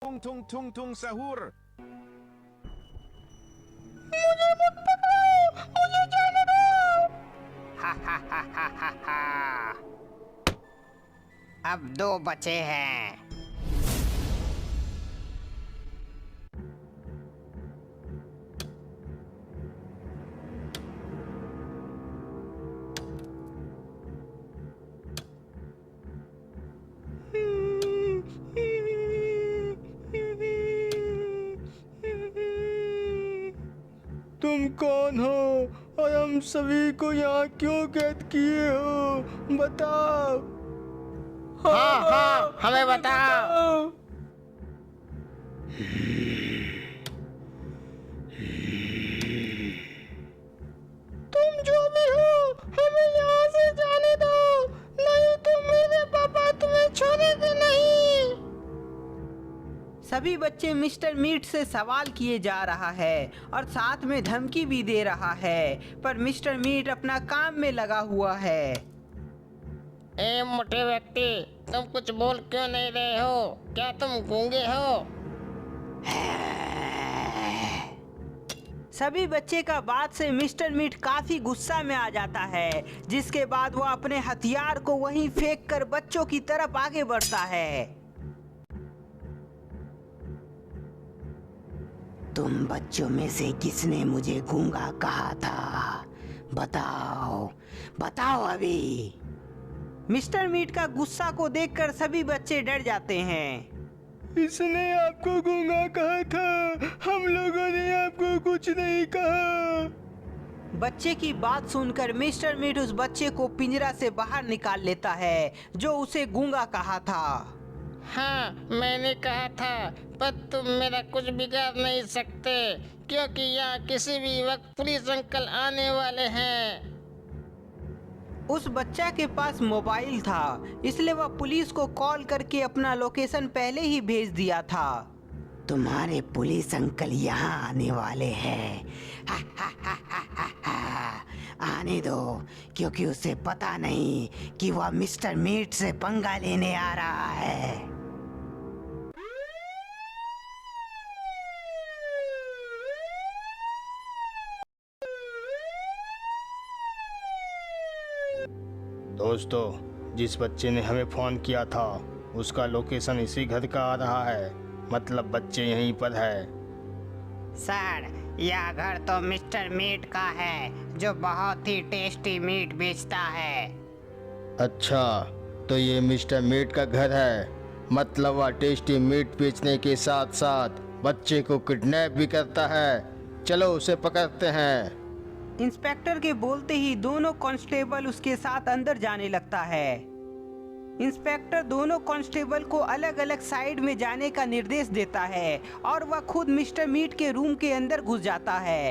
tung tung tung tung sahur. मुझे मत पकड़ो, मुझे जाने दो। हा हा हा हा हा हा। अब 2 बचे हैं। तुम कौन हो और हम सभी को यहाँ क्यों कैद किए हो? बताओ। हाँ, हमें बताओ। तुम जो भी हो, हमें यहाँ से जाने दो, नहीं तो मेरे पापा तुम्हें छोड़ेंगे नहीं। सभी बच्चे मिस्टर मीट से सवाल किए जा रहा है और साथ में धमकी भी दे रहा है, पर मिस्टर मीट अपना काम में लगा हुआ है। ए मोटे व्यक्ति, तुम कुछ बोल क्यों नहीं रहे हो? क्या तुम गूंगे हो? सभी बच्चे का बात से मिस्टर मीट काफी गुस्सा में आ जाता है, जिसके बाद वो अपने हथियार को वहीं फेंक कर बच्चों की तरफ आगे बढ़ता है। तुम बच्चों में से किसने मुझे गूंगा कहा था? बताओ, बताओ अभी। मिस्टर मीट का गुस्सा को देखकर सभी बच्चे डर जाते हैं। इसने आपको गूंगा कहा था, हम लोगों ने आपको कुछ नहीं कहा। बच्चे की बात सुनकर मिस्टर मीट उस बच्चे को पिंजरा से बाहर निकाल लेता है जो उसे गूंगा कहा था। हाँ, मैंने कहा था, पर तुम मेरा कुछ बिगाड़ नहीं सकते, क्योंकि यहाँ किसी भी वक्त पुलिस अंकल आने वाले हैं। उस बच्चा के पास मोबाइल था, इसलिए वह पुलिस को कॉल करके अपना लोकेशन पहले ही भेज दिया था। तुम्हारे पुलिस अंकल यहाँ आने वाले हैं। आने दो, क्योंकि उसे पता नहीं कि वह मिस्टर मीट से पंगा लेने आ रहा है। दोस्तों, जिस बच्चे ने हमें फ़ोन किया था उसका लोकेशन इसी घर का आ रहा है, मतलब बच्चे यहीं पर है। सर, यह घर तो मिस्टर मीट का है, जो बहुत ही टेस्टी मीट बेचता है। अच्छा, तो ये मिस्टर मीट का घर है, मतलब वह टेस्टी मीट बेचने के साथ साथ बच्चे को किडनैप भी करता है। चलो उसे पकड़ते हैं। इंस्पेक्टर के बोलते ही दोनों कांस्टेबल उसके साथ अंदर जाने लगता है। इंस्पेक्टर दोनों कांस्टेबल को अलग अलग साइड में जाने का निर्देश देता है और वह खुद मिस्टर मीट के रूम के अंदर घुस जाता है।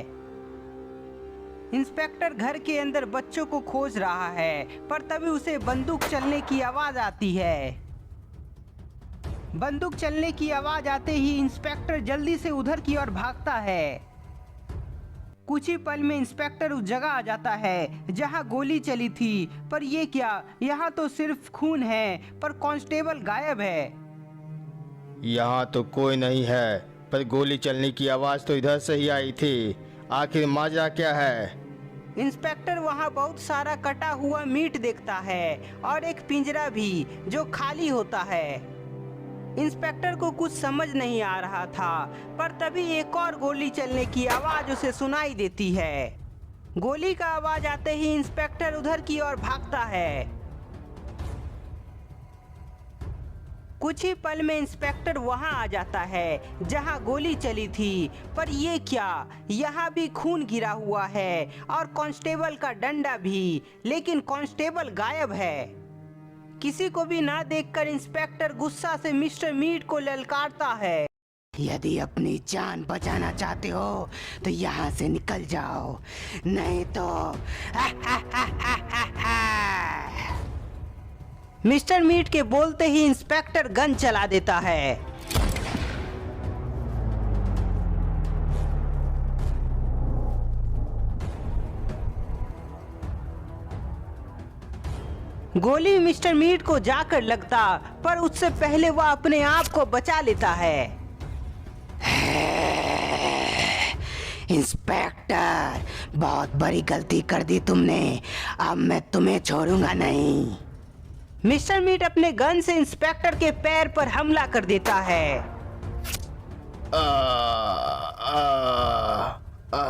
इंस्पेक्टर घर के अंदर बच्चों को खोज रहा है, पर तभी उसे बंदूक चलने की आवाज आती है। बंदूक चलने की आवाज आते ही इंस्पेक्टर जल्दी से उधर की ओर भागता है। कुछ ही पल में इंस्पेक्टर उस जगह आ जाता है जहां गोली चली थी, पर ये क्या, यहाँ तो सिर्फ खून है, पर कांस्टेबल गायब है। यहाँ तो कोई नहीं है, पर गोली चलने की आवाज़ तो इधर से ही आई थी। आखिर माजरा क्या है? इंस्पेक्टर वहाँ बहुत सारा कटा हुआ मीट देखता है और एक पिंजरा भी जो खाली होता है। इंस्पेक्टर को कुछ समझ नहीं आ रहा था, पर तभी एक और गोली चलने की आवाज उसे सुनाई देती है। गोली का आवाज आते ही इंस्पेक्टर उधर की ओर भागता है। कुछ ही पल में इंस्पेक्टर वहां आ जाता है जहां गोली चली थी, पर ये क्या, यहाँ भी खून गिरा हुआ है और कांस्टेबल का डंडा भी, लेकिन कांस्टेबल गायब है। किसी को भी ना देखकर इंस्पेक्टर गुस्सा से मिस्टर मीट को ललकारता है। यदि अपनी जान बचाना चाहते हो तो यहाँ से निकल जाओ, नहीं तो मिस्टर मीट के बोलते ही इंस्पेक्टर गन चला देता है। गोली मिस्टर मीट को जाकर लगता, पर उससे पहले वह अपने आप को बचा लेता है। इंस्पेक्टर, बहुत बड़ी गलती कर दी तुमने। अब मैं तुम्हें छोड़ूंगा नहीं। मिस्टर मीट अपने गन से इंस्पेक्टर के पैर पर हमला कर देता है। आ, आ, आ,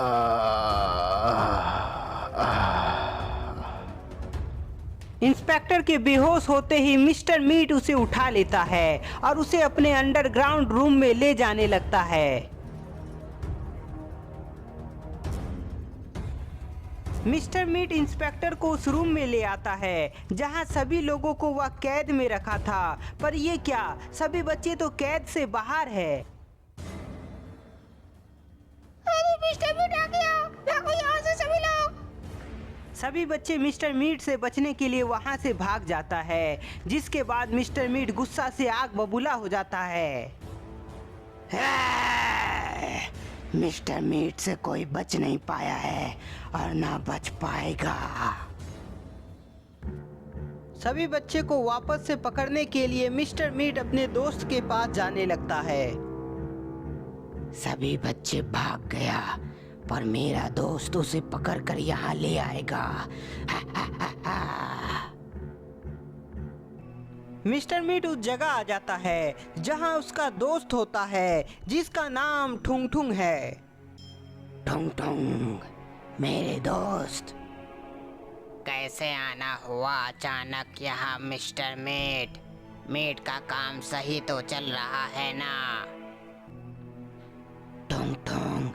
इंस्पेक्टर के बेहोश होते ही मिस्टर मीट उसे उठा लेता है और उसे अपने अंडरग्राउंड रूम में ले जाने लगता है। मिस्टर मीट इंस्पेक्टर को उस रूम में ले आता है जहां सभी लोगों को वह कैद में रखा था। पर ये क्या, सभी बच्चे तो कैद से बाहर है। अरे मिस्टर मीट आ गया, भागो यहाँ से सभी लोग। सभी बच्चे मिस्टर मीट से बचने के लिए वहां से भाग जाता है, जिसके बाद मिस्टर मीट गुस्सा से आग बबूला हो जाता है। मिस्टर मीट से कोई बच नहीं पाया है और ना बच पाएगा। सभी बच्चे को वापस से पकड़ने के लिए मिस्टर मीट अपने दोस्त के पास जाने लगता है। सभी बच्चे भाग गया, पर मेरा दोस्त उसे पकड़कर यहाँ ले आएगा। मिस्टर मीट उस जगह आ जाता है जहाँ उसका दोस्त होता है, जिसका नाम ठुंग ठुंग है। ठुंग ठुंग, मेरे दोस्त। कैसे आना हुआ अचानक यहाँ मिस्टर मीट? मीट का काम सही तो चल रहा है ना? ठुंग ठुंग,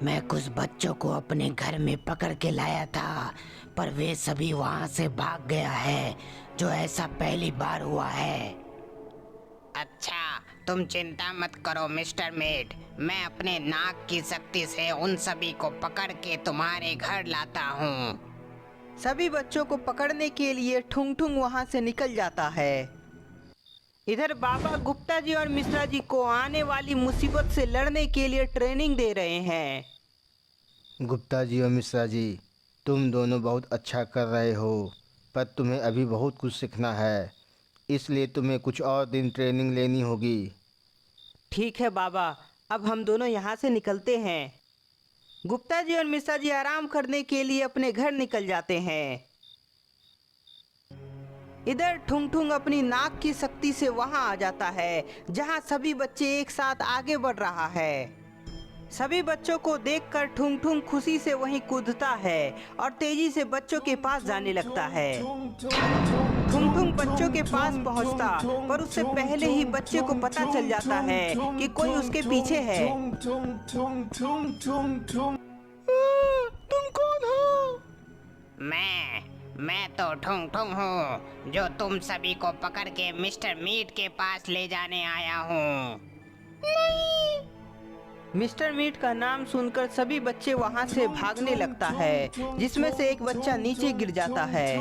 मैं कुछ बच्चों को अपने घर में पकड़ के लाया था, पर वे सभी वहां से भाग गया है, जो ऐसा पहली बार हुआ है। अच्छा, तुम चिंता मत करो मिस्टर मीट, मैं अपने नाक की शक्ति से उन सभी को पकड़ के तुम्हारे घर लाता हूँ। सभी बच्चों को पकड़ने के लिए ठुंग ठुंग वहां से निकल जाता है। इधर बाबा गुप्ता जी और मिश्रा जी को आने वाली मुसीबत से लड़ने के लिए ट्रेनिंग दे रहे हैं। गुप्ता जी और मिश्रा जी, तुम दोनों बहुत अच्छा कर रहे हो, पर तुम्हें अभी बहुत कुछ सीखना है, इसलिए तुम्हें कुछ और दिन ट्रेनिंग लेनी होगी। ठीक है बाबा, अब हम दोनों यहाँ से निकलते हैं। गुप्ता जी और मिश्रा जी आराम करने के लिए अपने घर निकल जाते हैं। इधर ठुंग ठुंग अपनी नाक की शक्ति से वहां आ जाता है जहां सभी बच्चे एक साथ आगे बढ़ रहा है। सभी बच्चों को देखकर ठुंग ठुंग खुशी से वहीं कूदता है और तेजी से बच्चों के पास जाने लगता है। ठुंग ठुंग बच्चों के पास पहुंचता, पर उससे पहले ही बच्चे को पता चल जाता है कि कोई उसके पीछे है। तुम कौन हो? मैं तो ठुंग ठुंग हूँ, जो तुम सभी को पकड़ के मिस्टर मीट के पास ले जाने आया हूँ। मिस्टर मीट का नाम सुनकर सभी बच्चे वहां से भागने लगता है, जिसमें से एक बच्चा नीचे गिर जाता है।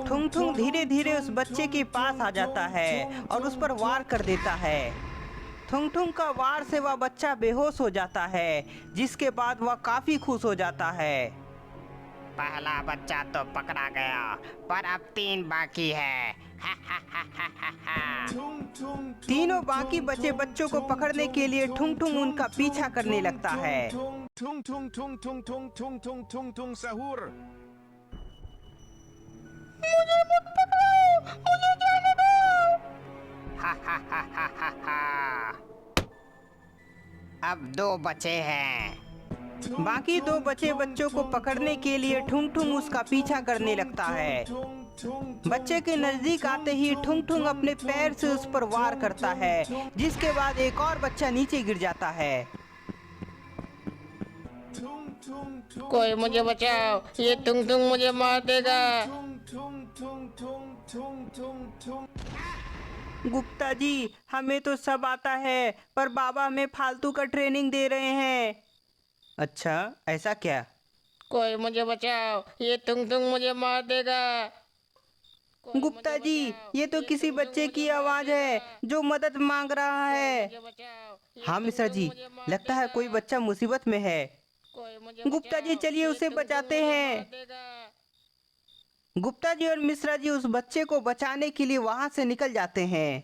ठुंग ठुंग धीरे धीरे उस बच्चे के पास आ जाता है और उस पर वार कर देता है। ठुंग ठुंग का वार से वह बच्चा बेहोश हो जाता है, जिसके बाद वह काफी खुश हो जाता है। पहला बच्चा तो पकड़ा गया, पर अब 3 बाकी है। तीनों बाकी बचे बच्चों को पकड़ने के लिए ठुंग ठुंग उनका पीछा करने लगता है। सहूर। मुझे मत पकड़ो, मुझे जाने दो। अब 2 बचे हैं। बाकी 2 बचे बच्चों को पकड़ने के लिए ठुंग ठुंग उसका पीछा करने लगता है। बच्चे के नजदीक आते ही ठुंग ठुंग अपने पैर से उस पर वार करता है, जिसके बाद एक और बच्चा नीचे गिर जाता है। कोई मुझे बचाओ, ये ठुंग ठुंग मुझे मार देगा। गुप्ता जी, हमें तो सब आता है, पर बाबा हमें फालतू का ट्रेनिंग दे रहे हैं। अच्छा, ऐसा क्या? कोई मुझे बचाओ, ये ठुंग ठुंग मुझे मार देगा। गुप्ता जी, ये तो किसी बच्चे की आवाज है जो मदद मांग रहा है। हाँ मिश्रा जी, लगता है कोई बच्चा मुसीबत में है। गुप्ता जी, चलिए उसे बचाते हैं। गुप्ता जी और मिश्रा जी उस बच्चे को बचाने के लिए वहां से निकल जाते हैं।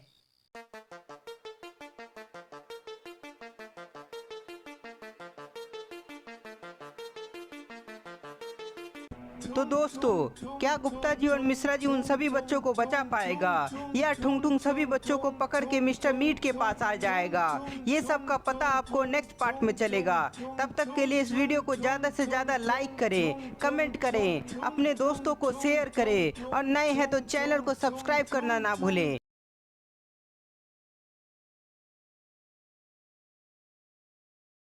तो दोस्तों, क्या गुप्ता जी और मिश्रा जी उन सभी बच्चों को बचा पाएगा या ठुंग ठुंग सभी बच्चों को पकड़ के मिस्टर मीट के पास आ जाएगा? ये सब का पता आपको नेक्स्ट पार्ट में चलेगा। तब तक के लिए इस वीडियो को ज्यादा से ज्यादा लाइक करें, कमेंट करें, अपने दोस्तों को शेयर करें और नए हैं तो चैनल को सब्सक्राइब करना ना भूलें।